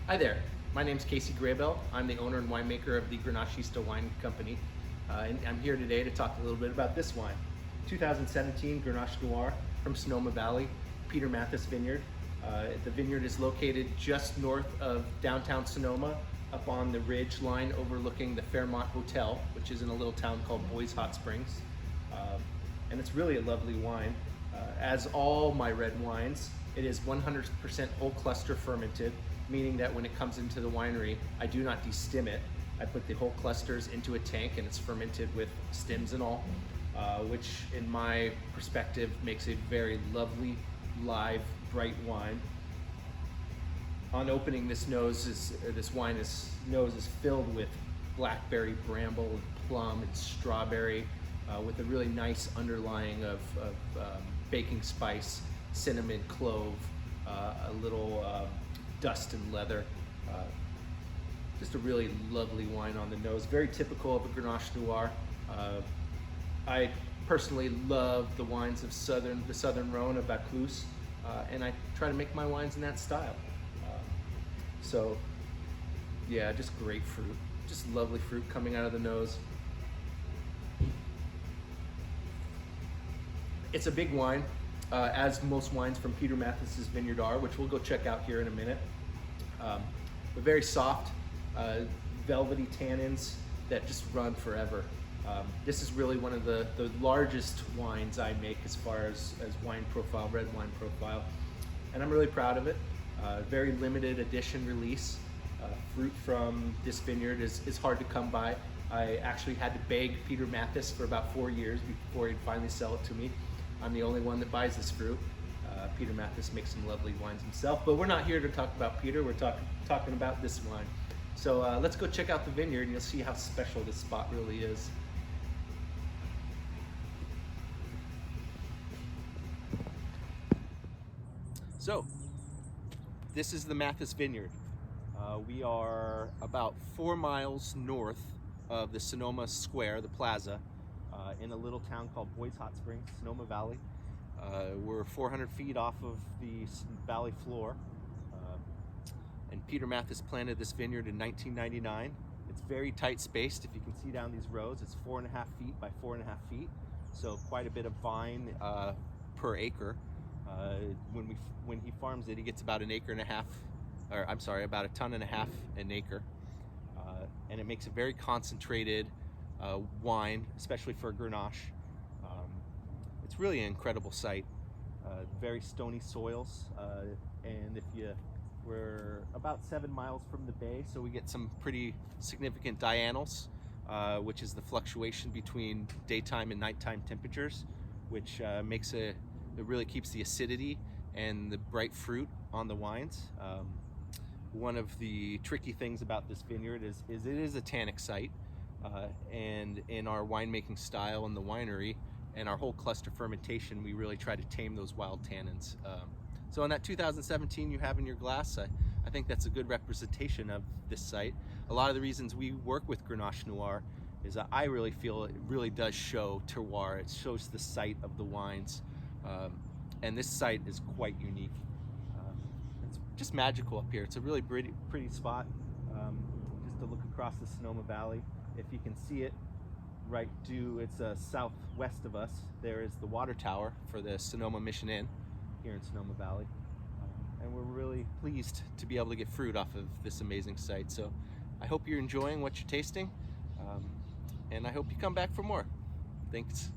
Hi there, my name's Casey Greybehl. I'm the owner and winemaker of the Grenachista Wine Company. And I'm here today to talk a little bit about this wine. 2017 Grenache Noir from Sonoma Valley, Peter Mathis Vineyard. The vineyard is located just north of downtown Sonoma, up on the ridge line overlooking the Fairmont Hotel, which is in a little town called Boys Hot Springs. And it's really a lovely wine. As all my red wines, it is 100% whole cluster fermented, meaning that when it comes into the winery, I do not destim it. I put the whole clusters into a tank and it's fermented with stems and all, which in my perspective makes a very lovely, live, bright wine. On opening, this nose is filled with blackberry, bramble, and plum, and strawberry, with a really nice underlying of baking spice, cinnamon, clove, a little dust and leather. Just a really lovely wine on the nose. Very typical of a Grenache Noir. I personally love the wines of the Southern Rhone of Vaucluse, and I try to make my wines in that style. So yeah, just great fruit. Just lovely fruit coming out of the nose. It's a big wine, as most wines from Peter Mathis's vineyard are, which we'll go check out here in a minute. But very soft, velvety tannins that just run forever. This is really one of the largest wines I make as far as wine profile, red wine profile. And I'm really proud of it. Very limited edition release. Fruit from this vineyard is hard to come by. I actually had to beg Peter Mathis for about 4 years before he'd finally sell it to me. I'm the only one that buys this fruit. Peter Mathis makes some lovely wines himself, but we're not here to talk about Peter, we're talking about this wine. So let's go check out the vineyard and you'll see how special this spot really is. So, this is the Mathis Vineyard. We are about 4 miles north of the Sonoma Square, the plaza, in a little town called Boys Hot Springs, Sonoma Valley. We're 400 feet off of the valley floor. And Peter Mathis planted this vineyard in 1999. It's very tight spaced. If you can see down these rows, it's 4.5 feet by 4.5 feet. So quite a bit of vine per acre. When he farms it, he gets about about a ton and a half an acre. And it makes a very concentrated wine, especially for a Grenache. It's really an incredible site. Very stony soils, and we're about 7 miles from the bay, so we get some pretty significant diurnals, which is the fluctuation between daytime and nighttime temperatures, which it really keeps the acidity and the bright fruit on the wines. One of the tricky things about this vineyard is it is a tannic site, and in our winemaking style in the winery and our whole cluster fermentation, we really try to tame those wild tannins. So in that 2017 you have in your glass, I think that's a good representation of this site. A lot of the reasons we work with Grenache Noir is that I really feel it really does show terroir. It shows the site of the wines, and this site is quite unique. It's just magical up here. It's a really pretty spot, just to look across the Sonoma Valley. If you can see it, it's southwest of us. There is the water tower for the Sonoma Mission Inn here in Sonoma Valley. And we're really pleased to be able to get fruit off of this amazing site. So I hope you're enjoying what you're tasting, and I hope you come back for more. Thanks.